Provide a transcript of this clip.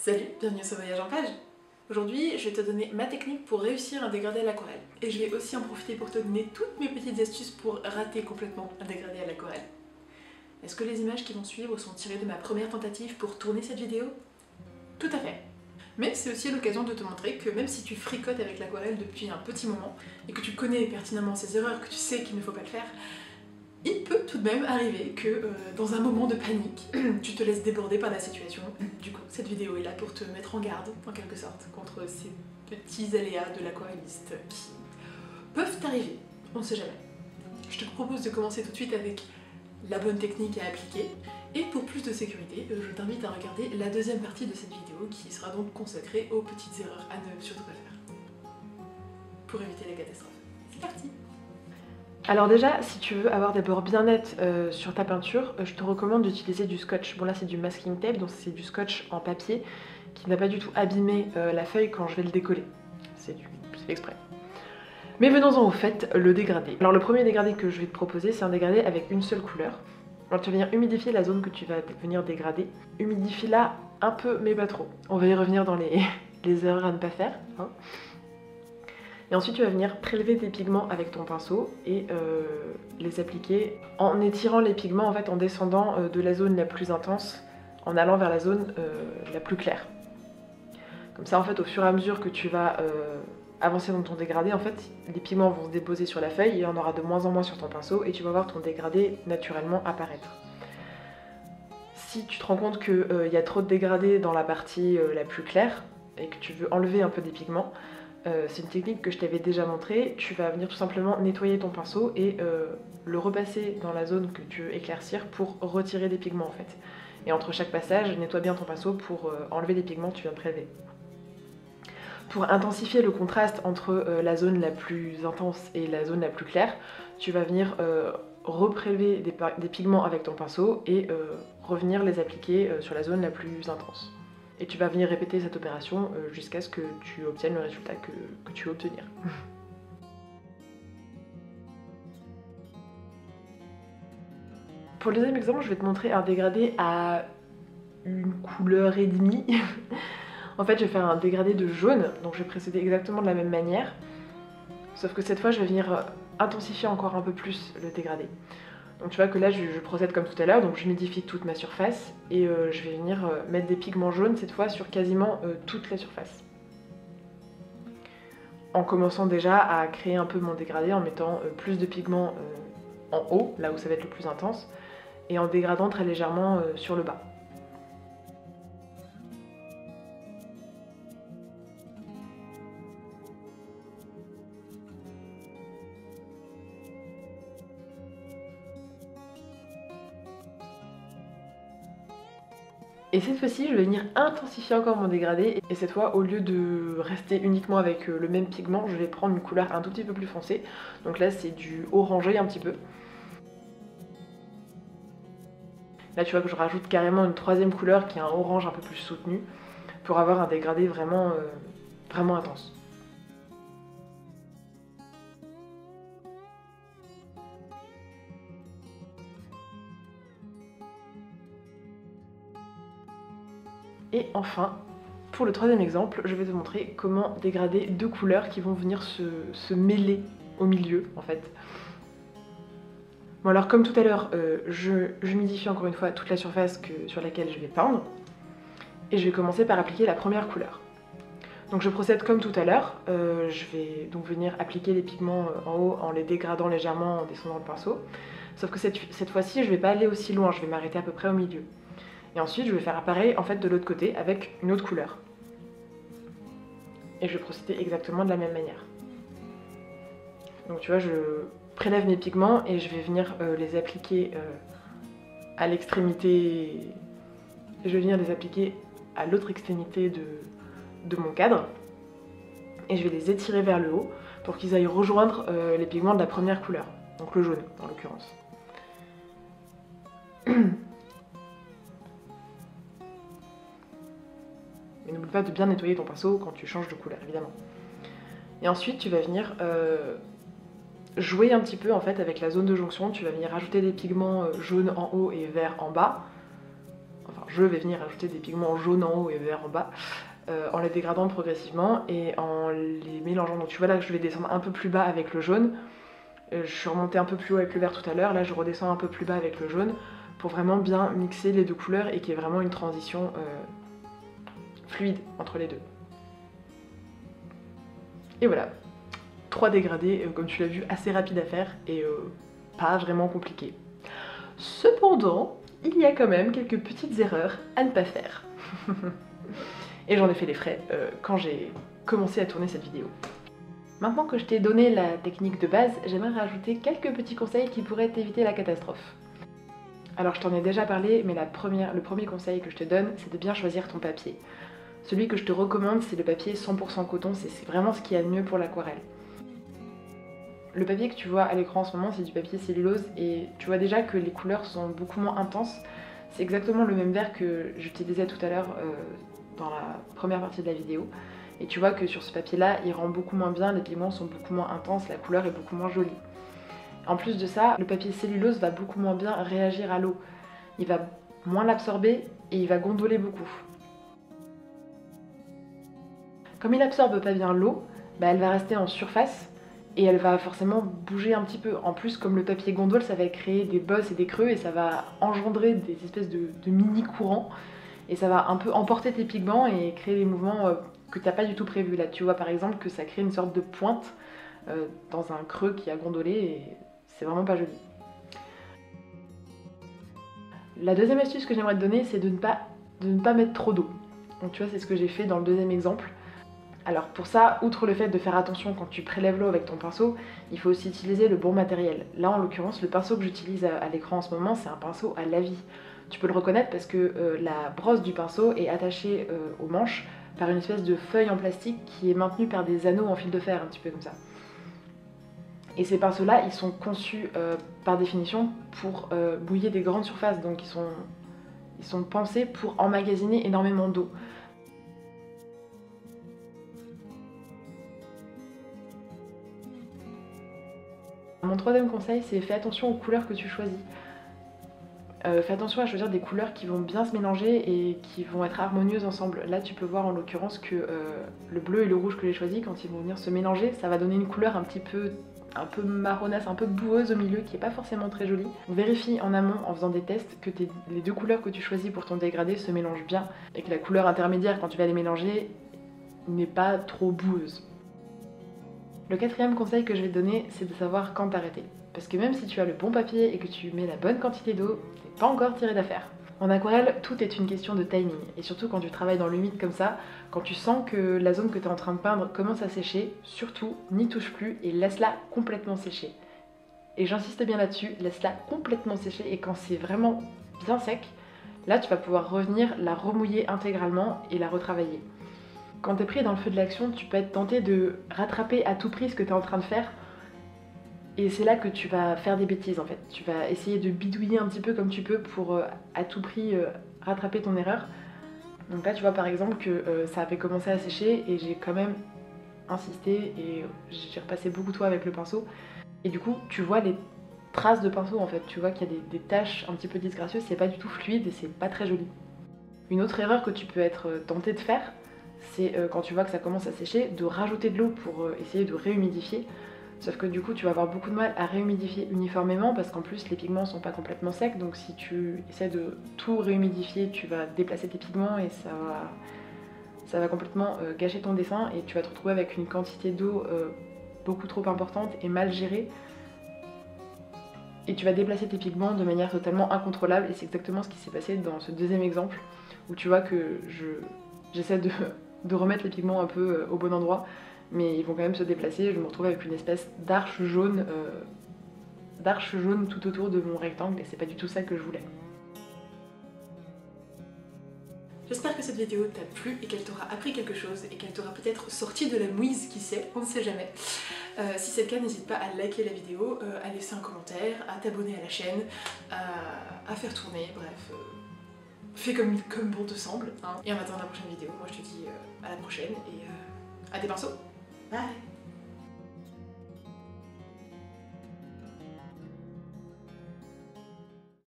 Salut, bienvenue sur Voyage en Page. Aujourd'hui, je vais te donner ma technique pour réussir un dégradé à l'aquarelle. Et je vais aussi en profiter pour te donner toutes mes petites astuces pour rater complètement un dégradé à l'aquarelle. Est-ce que les images qui vont suivre sont tirées de ma première tentative pour tourner cette vidéo? Tout à fait. Mais c'est aussi l'occasion de te montrer que même si tu fricotes avec l'aquarelle depuis un petit moment, et que tu connais pertinemment ces erreurs, que tu sais qu'il ne faut pas le faire, il peut tout de même arriver que dans un moment de panique, tu te laisses déborder par la situation. Du coup, cette vidéo est là pour te mettre en garde, en quelque sorte, contre ces petits aléas de l'aquarelliste qui peuvent t'arriver, on ne sait jamais. Je te propose de commencer tout de suite avec la bonne technique à appliquer, et pour plus de sécurité, je t'invite à regarder la deuxième partie de cette vidéo qui sera donc consacrée aux petites erreurs à ne surtout pas faire, pour éviter les catastrophes. C'est parti! Alors déjà, si tu veux avoir des bords bien nets sur ta peinture, je te recommande d'utiliser du scotch. Bon là c'est du masking tape, donc c'est du scotch en papier qui n'a pas du tout abîmé la feuille quand je vais le décoller. C'est fait exprès. Mais venons-en au fait, le dégradé. Alors le premier dégradé que je vais te proposer, c'est un dégradé avec une seule couleur. Alors tu vas venir humidifier la zone que tu vas venir dégrader. Humidifie-la un peu, mais pas trop. On va y revenir dans les erreurs à ne pas faire. Hein. Et ensuite tu vas venir prélever tes pigments avec ton pinceau et les appliquer en étirant les pigments en fait en descendant de la zone la plus intense en allant vers la zone la plus claire. Comme ça en fait au fur et à mesure que tu vas avancer dans ton dégradé, en fait les pigments vont se déposer sur la feuille et il y en aura de moins en moins sur ton pinceau et tu vas voir ton dégradé naturellement apparaître. Si tu te rends compte qu'il y a trop de dégradé dans la partie la plus claire et que tu veux enlever un peu des pigments, c'est une technique que je t'avais déjà montrée. Tu vas venir tout simplement nettoyer ton pinceau et le repasser dans la zone que tu veux éclaircir pour retirer des pigments en fait. Et entre chaque passage, nettoie bien ton pinceau pour enlever des pigments que tu viens de prélever. Pour intensifier le contraste entre la zone la plus intense et la zone la plus claire, tu vas venir reprélever des pigments avec ton pinceau et revenir les appliquer sur la zone la plus intense. Et tu vas venir répéter cette opération jusqu'à ce que tu obtiennes le résultat que tu veux obtenir. Pour le deuxième exemple, je vais te montrer un dégradé à une couleur et demie. En fait, je vais faire un dégradé de jaune, donc je vais procéder exactement de la même manière. Sauf que cette fois, je vais venir intensifier encore un peu plus le dégradé. Donc tu vois que là je procède comme tout à l'heure, donc j'humidifie toute ma surface et je vais venir mettre des pigments jaunes cette fois sur quasiment toute la surface. En commençant déjà à créer un peu mon dégradé en mettant plus de pigments en haut, là où ça va être le plus intense, et en dégradant très légèrement sur le bas. Et cette fois-ci, je vais venir intensifier encore mon dégradé et cette fois, au lieu de rester uniquement avec le même pigment, je vais prendre une couleur un tout petit peu plus foncée. Donc là, c'est du orangé un petit peu. Là, tu vois que je rajoute carrément une troisième couleur qui est un orange un peu plus soutenu pour avoir un dégradé vraiment, vraiment intense. Et enfin, pour le troisième exemple, je vais te montrer comment dégrader deux couleurs qui vont venir se mêler au milieu, en fait. Bon alors, comme tout à l'heure, je humidifie encore une fois toute la surface sur laquelle je vais peindre. Et je vais commencer par appliquer la première couleur. Donc je procède comme tout à l'heure, je vais donc venir appliquer les pigments en haut en les dégradant légèrement en descendant le pinceau. Sauf que cette fois-ci, je ne vais pas aller aussi loin, je vais m'arrêter à peu près au milieu. Et ensuite, je vais faire pareil en fait de l'autre côté avec une autre couleur. Et je vais procéder exactement de la même manière. Donc tu vois, je prélève mes pigments et je vais venir les appliquer à l'extrémité. Je vais venir les appliquer à l'autre extrémité de mon cadre. Et je vais les étirer vers le haut pour qu'ils aillent rejoindre les pigments de la première couleur. Donc le jaune en l'occurrence. Mais n'oublie pas de bien nettoyer ton pinceau quand tu changes de couleur, évidemment. Et ensuite, tu vas venir jouer un petit peu en fait avec la zone de jonction. Tu vas venir rajouter des pigments jaunes en haut et verts en bas. Enfin, je vais venir ajouter des pigments jaunes en haut et verts en bas, en les dégradant progressivement et en les mélangeant. Donc tu vois là que je vais descendre un peu plus bas avec le jaune, je suis remontée un peu plus haut avec le vert tout à l'heure, là je redescends un peu plus bas avec le jaune, pour vraiment bien mixer les deux couleurs et qu'il y ait vraiment une transition fluide entre les deux. Et voilà, 3 dégradés, comme tu l'as vu, assez rapides à faire et pas vraiment compliqués. Cependant, il y a quand même quelques petites erreurs à ne pas faire. Et j'en ai fait les frais quand j'ai commencé à tourner cette vidéo. Maintenant que je t'ai donné la technique de base, j'aimerais rajouter quelques petits conseils qui pourraient t'éviter la catastrophe. Alors je t'en ai déjà parlé, mais le premier conseil que je te donne, c'est de bien choisir ton papier. Celui que je te recommande, c'est le papier 100% coton, c'est vraiment ce qu'il y a de mieux pour l'aquarelle. Le papier que tu vois à l'écran en ce moment, c'est du papier cellulose et tu vois déjà que les couleurs sont beaucoup moins intenses. C'est exactement le même vert que j'utilisais tout à l'heure dans la première partie de la vidéo. Et tu vois que sur ce papier-là, il rend beaucoup moins bien, les pigments sont beaucoup moins intenses, la couleur est beaucoup moins jolie. En plus de ça, le papier cellulose va beaucoup moins bien réagir à l'eau. Il va moins l'absorber et il va gondoler beaucoup. Comme il absorbe pas bien l'eau, elle va rester en surface et elle va forcément bouger un petit peu. En plus, comme le papier gondole, ça va créer des bosses et des creux et ça va engendrer des espèces de mini courants et ça va un peu emporter tes pigments et créer des mouvements que tu n'as pas du tout prévus. Là, tu vois par exemple que ça crée une sorte de pointe dans un creux qui a gondolé et c'est vraiment pas joli. La deuxième astuce que j'aimerais te donner, c'est de ne pas mettre trop d'eau. Donc tu vois, c'est ce que j'ai fait dans le deuxième exemple. Alors pour ça, outre le fait de faire attention quand tu prélèves l'eau avec ton pinceau, il faut aussi utiliser le bon matériel. Là en l'occurrence, le pinceau que j'utilise à l'écran en ce moment, c'est un pinceau à lavis. Tu peux le reconnaître parce que la brosse du pinceau est attachée aux manches par une espèce de feuille en plastique qui est maintenue par des anneaux en fil de fer, un petit peu comme ça. Et ces pinceaux-là, ils sont conçus par définition pour bouiller des grandes surfaces, donc ils sont pensés pour emmagasiner énormément d'eau. Mon troisième conseil, c'est fais attention aux couleurs que tu choisis. Fais attention à choisir des couleurs qui vont bien se mélanger et qui vont être harmonieuses ensemble. Là, tu peux voir en l'occurrence que le bleu et le rouge que j'ai choisi, quand ils vont venir se mélanger, ça va donner une couleur un peu marronasse, un peu boueuse au milieu, qui n'est pas forcément très jolie. Vérifie en amont, en faisant des tests, que les deux couleurs que tu choisis pour ton dégradé se mélangent bien et que la couleur intermédiaire, quand tu vas les mélanger, n'est pas trop boueuse. Le quatrième conseil que je vais te donner, c'est de savoir quand t'arrêter. Parce que même si tu as le bon papier et que tu mets la bonne quantité d'eau, t'es pas encore tiré d'affaire. En aquarelle, tout est une question de timing. Et surtout quand tu travailles dans l'humide comme ça, quand tu sens que la zone que tu es en train de peindre commence à sécher, surtout n'y touche plus et laisse-la complètement sécher. Et j'insiste bien là-dessus, laisse-la complètement sécher et quand c'est vraiment bien sec, là tu vas pouvoir revenir la remouiller intégralement et la retravailler. Quand tu es pris dans le feu de l'action, tu peux être tenté de rattraper à tout prix ce que tu es en train de faire. Et c'est là que tu vas faire des bêtises en fait. Tu vas essayer de bidouiller un petit peu comme tu peux pour à tout prix rattraper ton erreur. Donc là tu vois par exemple que ça avait commencé à sécher et j'ai quand même insisté et j'ai repassé beaucoup de fois avec le pinceau. Et du coup tu vois les traces de pinceau en fait. Tu vois qu'il y a des taches un petit peu disgracieuses, c'est pas du tout fluide et c'est pas très joli. Une autre erreur que tu peux être tenté de faire, c'est quand tu vois que ça commence à sécher, de rajouter de l'eau pour essayer de réhumidifier. Sauf que du coup tu vas avoir beaucoup de mal à réhumidifier uniformément parce qu'en plus les pigments sont pas complètement secs, donc si tu essaies de tout réhumidifier, tu vas déplacer tes pigments et ça va complètement gâcher ton dessin et tu vas te retrouver avec une quantité d'eau beaucoup trop importante et mal gérée. Et tu vas déplacer tes pigments de manière totalement incontrôlable et c'est exactement ce qui s'est passé dans ce deuxième exemple où tu vois que j'essaie de remettre les pigments un peu au bon endroit, mais ils vont quand même se déplacer. Je me retrouve avec une espèce d'arche jaune tout autour de mon rectangle et c'est pas du tout ça que je voulais. J'espère que cette vidéo t'a plu et qu'elle t'aura appris quelque chose et qu'elle t'aura peut-être sorti de la mouise, qui sait, on ne sait jamais. Si c'est le cas, n'hésite pas à liker la vidéo, à laisser un commentaire, à t'abonner à la chaîne, à faire tourner, bref, fais comme bon te semble. Hein. Et en attendant la prochaine vidéo, moi je te dis à la prochaine et à des pinceaux. Bye!